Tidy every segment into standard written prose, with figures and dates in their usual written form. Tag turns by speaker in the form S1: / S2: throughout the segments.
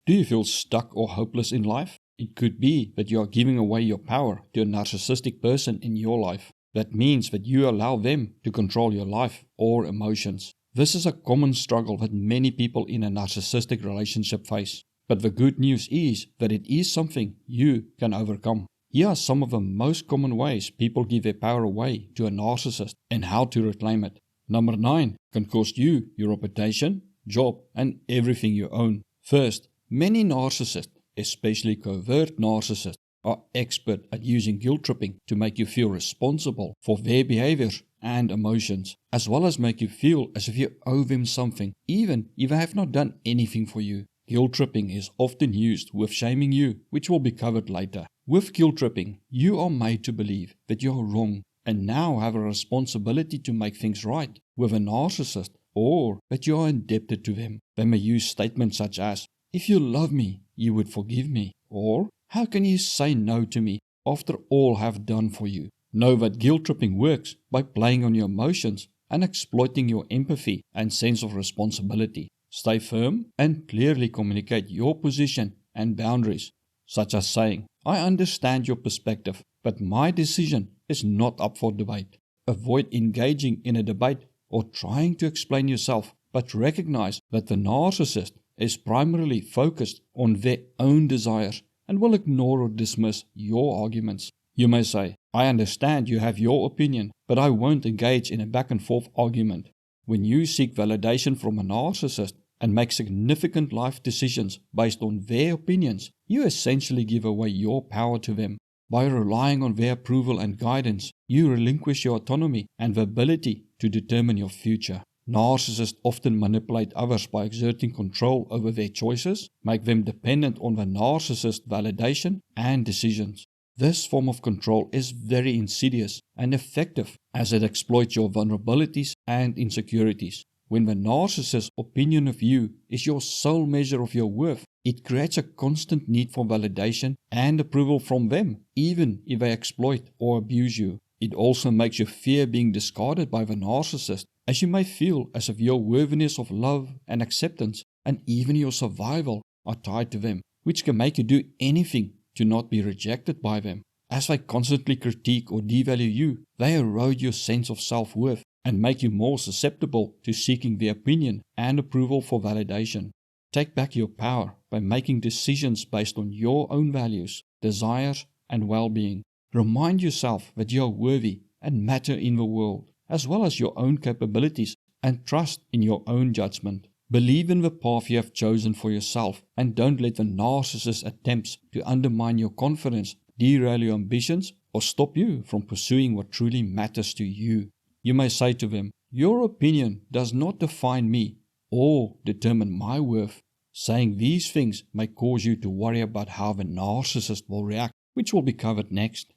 S1: Do you feel stuck or hopeless in life? It could be that you are giving away your power to a narcissistic person in your life. That means that you allow them to control your life or emotions. This is a common struggle that many people in a narcissistic relationship face. But the good news is that it is something you can overcome. Here are some of the most common ways people give their power away to a narcissist and how to reclaim it. Number 9 can cost you your reputation, job, and everything you own. First, many narcissists, especially covert narcissists, are expert at using guilt tripping to make you feel responsible for their behaviors and emotions, as well as make you feel as if you owe them something, even if they have not done anything for you. Guilt tripping is often used with shaming you, which will be covered later. With guilt tripping, you are made to believe that you are wrong and now have a responsibility to make things right with a narcissist, or that you are indebted to them. They may use statements such as, "If you love me, you would forgive me," or "How can you say no to me after all I've done for you?" Know that guilt tripping works by playing on your emotions and exploiting your empathy and sense of responsibility. Stay firm and clearly communicate your position and boundaries, such as saying, "I understand your perspective, but my decision is not up for debate." Avoid engaging in a debate or trying to explain yourself, but recognize that the narcissist is primarily focused on their own desires and will ignore or dismiss your arguments. You may say, "I understand you have your opinion, but I won't engage in a back and forth argument." When you seek validation from a narcissist and make significant life decisions based on their opinions, you essentially give away your power to them. By relying on their approval and guidance, you relinquish your autonomy and the ability to determine your future. Narcissists often manipulate others by exerting control over their choices, make them dependent on the narcissist's validation and decisions. This form of control is very insidious and effective as it exploits your vulnerabilities and insecurities. When the narcissist's opinion of you is your sole measure of your worth, it creates a constant need for validation and approval from them, even if they exploit or abuse you. It also makes you fear being discarded by the narcissist, as you may feel as if your worthiness of love and acceptance and even your survival are tied to them, which can make you do anything to not be rejected by them. As they constantly critique or devalue you, they erode your sense of self-worth and make you more susceptible to seeking their opinion and approval for validation. Take back your power by making decisions based on your own values, desires, and well-being. Remind yourself that you are worthy and matter in the world, as well as your own capabilities, and trust in your own judgment. Believe in the path you have chosen for yourself, and don't let the narcissist's attempts to undermine your confidence, derail your ambitions, or stop you from pursuing what truly matters to you. You may say to them, "Your opinion does not define me or determine my worth." Saying these things may cause you to worry about how the narcissist will react, which will be covered next.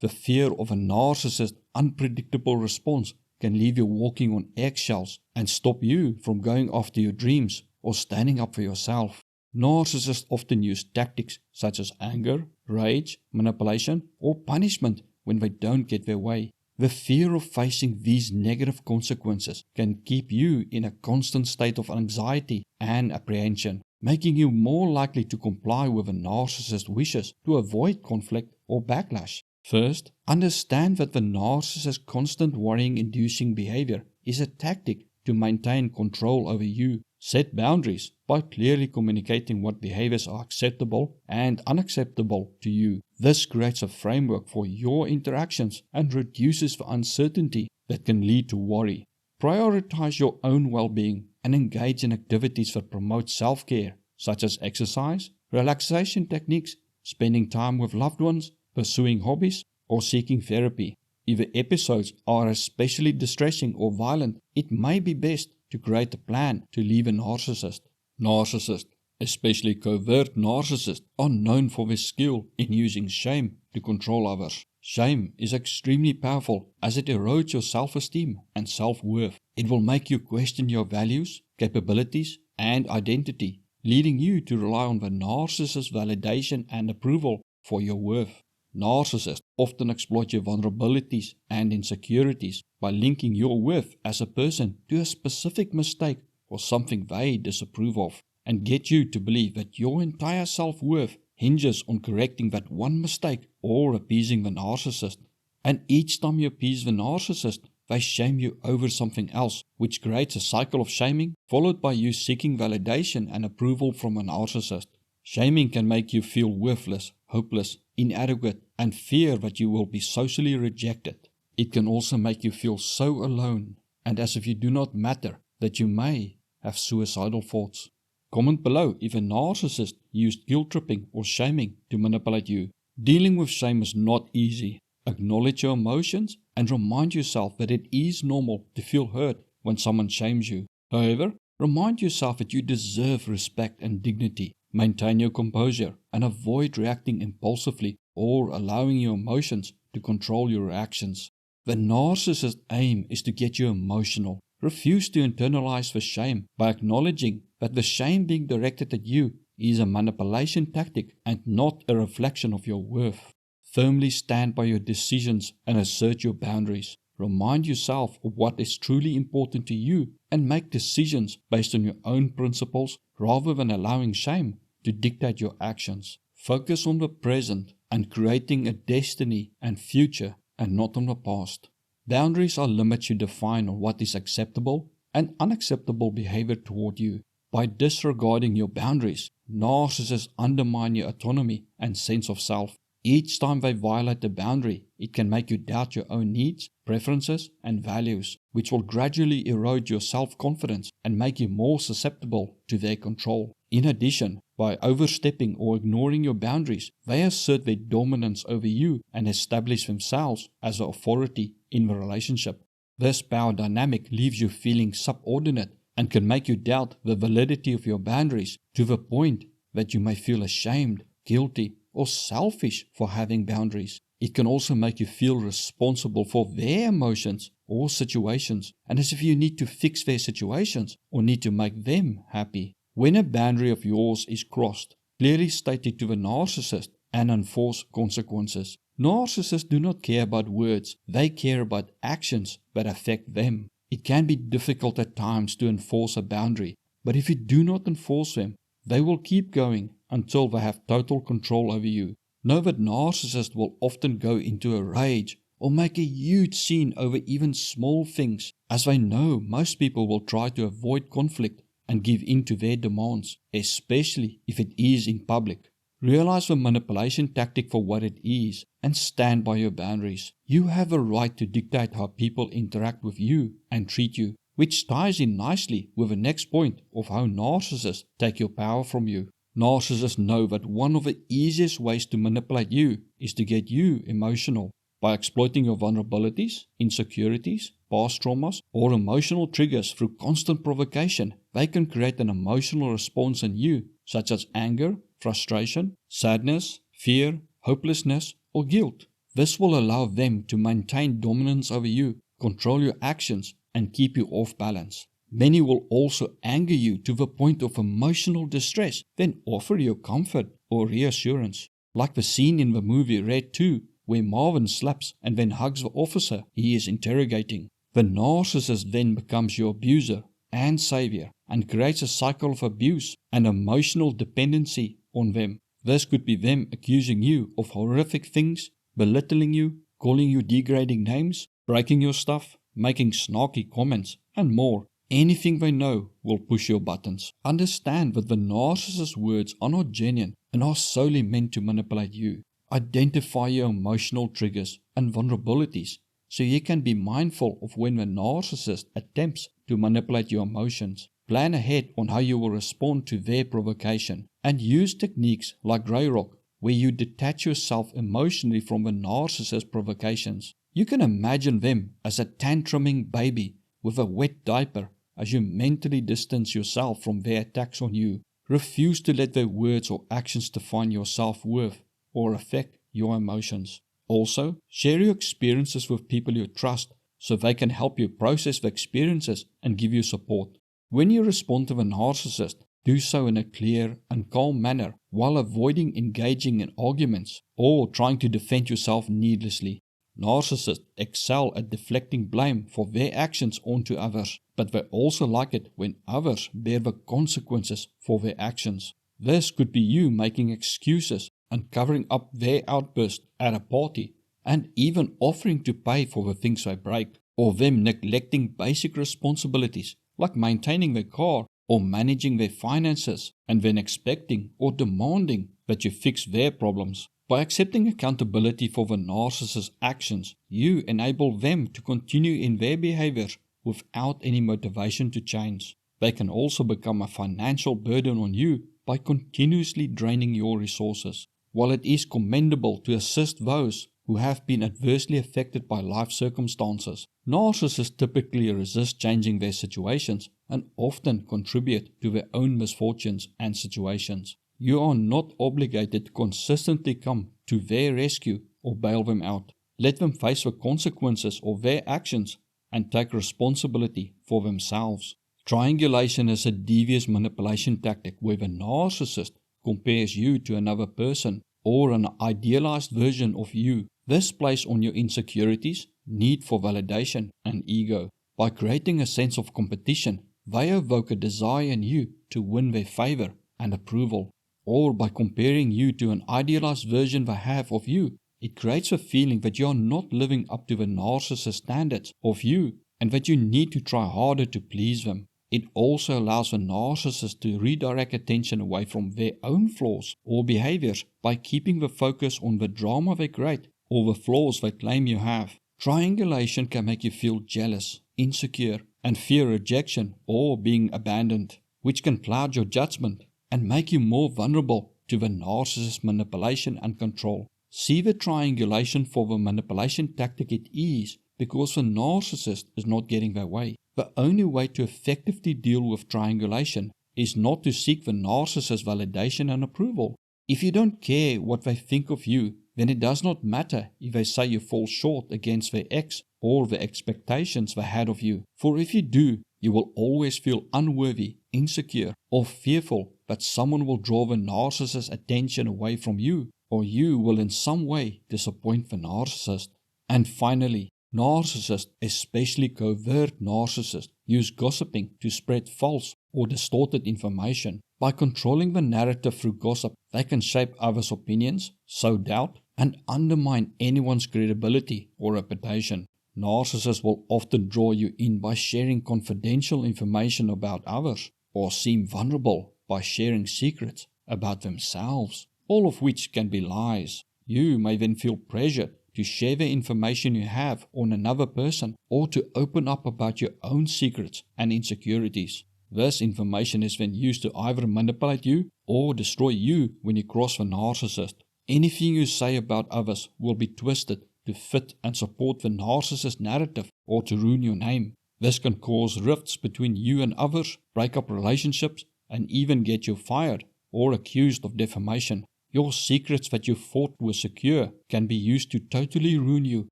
S1: The fear of a narcissist's unpredictable response can leave you walking on eggshells and stop you from going after your dreams or standing up for yourself. Narcissists often use tactics such as anger, rage, manipulation, or punishment when they don't get their way. The fear of facing these negative consequences can keep you in a constant state of anxiety and apprehension, making you more likely to comply with a narcissist's wishes to avoid conflict or backlash. First, understand that the narcissist's constant worrying-inducing behavior is a tactic to maintain control over you. Set boundaries by clearly communicating what behaviors are acceptable and unacceptable to you. This creates a framework for your interactions and reduces the uncertainty that can lead to worry. Prioritize your own well-being and engage in activities that promote self-care, such as exercise, relaxation techniques, spending time with loved ones, pursuing hobbies, or seeking therapy. If the episodes are especially distressing or violent, it may be best to create a plan to leave a narcissist. Narcissists, especially covert narcissists, are known for their skill in using shame to control others. Shame is extremely powerful as it erodes your self-esteem and self-worth. It will make you question your values, capabilities, and identity, leading you to rely on the narcissist's validation and approval for your worth. Narcissists often exploit your vulnerabilities and insecurities by linking your worth as a person to a specific mistake or something they disapprove of. and get you to believe that your entire self-worth hinges on correcting that one mistake or appeasing the narcissist. And each time you appease the narcissist, they shame you over something else, which creates a cycle of shaming, followed by you seeking validation and approval from a narcissist. Shaming can make you feel worthless, hopeless, inadequate, and fear that you will be socially rejected. It can also make you feel so alone, and as if you do not matter, that you may have suicidal thoughts. Comment below if a narcissist used guilt-tripping or shaming to manipulate you. Dealing with shame is not easy. Acknowledge your emotions and remind yourself that it is normal to feel hurt when someone shames you. However, remind yourself that you deserve respect and dignity. Maintain your composure and avoid reacting impulsively or allowing your emotions to control your reactions. The narcissist's aim is to get you emotional. Refuse to internalize the shame by acknowledging that the shame being directed at you is a manipulation tactic and not a reflection of your worth. Firmly stand by your decisions and assert your boundaries. Remind yourself of what is truly important to you and make decisions based on your own principles rather than allowing shame to dictate your actions. Focus on the present and creating a destiny and future and not on the past. Boundaries are limits you define on what is acceptable and unacceptable behavior toward you. By disregarding your boundaries, narcissists undermine your autonomy and sense of self. Each time they violate a boundary, it can make you doubt your own needs, preferences, and values, which will gradually erode your self-confidence and make you more susceptible to their control. In addition, by overstepping or ignoring your boundaries, they assert their dominance over you and establish themselves as the authority in the relationship. This power dynamic leaves you feeling subordinate and can make you doubt the validity of your boundaries to the point that you may feel ashamed, guilty, or selfish for having boundaries. It can also make you feel responsible for their emotions or situations, and as if you need to fix their situations or need to make them happy. When a boundary of yours is crossed, clearly state it to the narcissist and enforce consequences. Narcissists do not care about words, they care about actions that affect them. It can be difficult at times to enforce a boundary, but if you do not enforce them, they will keep going until they have total control over you. Know that narcissists will often go into a rage or make a huge scene over even small things, as they know most people will try to avoid conflict and give in to their demands, especially if it is in public. Realize the manipulation tactic for what it is and stand by your boundaries. You have a right to dictate how people interact with you and treat you, which ties in nicely with the next point of how narcissists take your power from you. Narcissists know that one of the easiest ways to manipulate you is to get you emotional. By exploiting your vulnerabilities, insecurities, past traumas, or emotional triggers through constant provocation, they can create an emotional response in you, such as anger, frustration, sadness, fear, hopelessness, or guilt. This will allow them to maintain dominance over you, control your actions, and keep you off balance. Many will also anger you to the point of emotional distress, then offer you comfort or reassurance. Like the scene in the movie Red 2, where Marvin slaps and then hugs the officer he is interrogating. The narcissist then becomes your abuser and savior and creates a cycle of abuse and emotional dependency on them. This could be them accusing you of horrific things, belittling you, calling you degrading names, breaking your stuff, making snarky comments, and more. Anything they know will push your buttons. Understand that the narcissist's words are not genuine and are solely meant to manipulate you. Identify your emotional triggers and vulnerabilities so you can be mindful of when the narcissist attempts to manipulate your emotions. Plan ahead on how you will respond to their provocation and use techniques like Grey Rock, where you detach yourself emotionally from the narcissist's provocations. You can imagine them as a tantruming baby with a wet diaper as you mentally distance yourself from their attacks on you. Refuse to let their words or actions define your self-worth or affect your emotions. Also, share your experiences with people you trust so they can help you process the experiences and give you support. When you respond to a narcissist, do so in a clear and calm manner while avoiding engaging in arguments or trying to defend yourself needlessly. Narcissists excel at deflecting blame for their actions onto others, but but they also like it when others bear the consequences for their actions. This could be you making excuses and covering up their outburst at a party, and even offering to pay for the things they break, or them neglecting basic responsibilities like maintaining their car or managing their finances, and then expecting or demanding that you fix their problems. By accepting accountability for the narcissist's actions, you enable them to continue in their behaviors without any motivation to change. They can also become a financial burden on you by continuously draining your resources. While it is commendable to assist those who have been adversely affected by life circumstances, narcissists typically resist changing their situations and often contribute to their own misfortunes and situations. You are not obligated to consistently come to their rescue or bail them out. Let them face the consequences of their actions and take responsibility for themselves. Triangulation is a devious manipulation tactic where the narcissist compares you to another person or an idealized version of you. This plays on your insecurities, need for validation, and ego. By creating a sense of competition, they evoke a desire in you to win their favor and approval. Or by comparing you to an idealized version they have of you, it creates a feeling that you are not living up to the narcissist standards of you and that you need to try harder to please them. It also allows the narcissist to redirect attention away from their own flaws or behaviors by keeping the focus on the drama they create or the flaws they claim you have. Triangulation can make you feel jealous, insecure, and fear rejection or being abandoned, which can cloud your judgment and make you more vulnerable to the narcissist's manipulation and control. See the triangulation for the manipulation tactic it is because the narcissist is not getting their way. The only way to effectively deal with triangulation is not to seek the narcissist's validation and approval. If you don't care what they think of you, then it does not matter if they say you fall short against their ex or the expectations they had of you. For if you do, you will always feel unworthy, insecure, or fearful that someone will draw the narcissist's attention away from you, or you will in some way disappoint the narcissist. And finally, narcissists, especially covert narcissists, use gossiping to spread false or distorted information. By controlling the narrative through gossip, they can shape others' opinions, sow doubt, and undermine anyone's credibility or reputation. Narcissists will often draw you in by sharing confidential information about others, or seem vulnerable by sharing secrets about themselves, all of which can be lies. You may then feel pressured to share the information you have on another person or to open up about your own secrets and insecurities. This information is then used to either manipulate you or destroy you when you cross the narcissist. Anything you say about others will be twisted to fit and support the narcissist narrative or to ruin your name. This can cause rifts between you and others, break up relationships, and even get you fired or accused of defamation. Your secrets that you thought were secure can be used to totally ruin you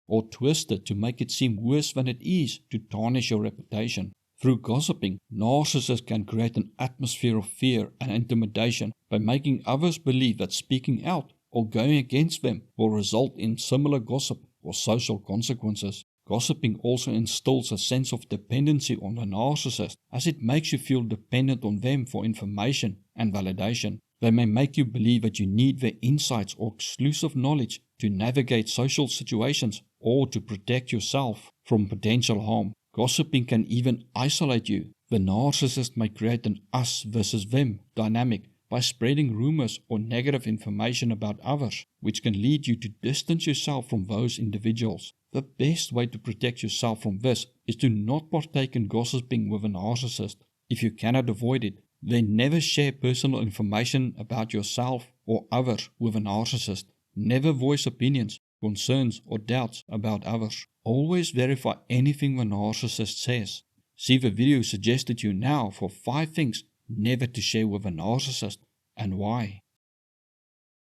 S1: or twisted to make it seem worse than it is to tarnish your reputation. Through gossiping, narcissists can create an atmosphere of fear and intimidation by making others believe that speaking out or going against them will result in similar gossip or social consequences. Gossiping also instills a sense of dependency on the narcissist, as it makes you feel dependent on them for information and validation. They may make you believe that you need their insights or exclusive knowledge to navigate social situations or to protect yourself from potential harm. Gossiping can even isolate you. The narcissist may create an us versus them dynamic by spreading rumors or negative information about others, which can lead you to distance yourself from those individuals. The best way to protect yourself from this is to not partake in gossiping with a narcissist. If you cannot avoid it, then never share personal information about yourself or others with a narcissist. Never voice opinions, concerns, or doubts about others. Always verify anything the narcissist says. See the video suggested to you now for 5 things never to share with a narcissist and why.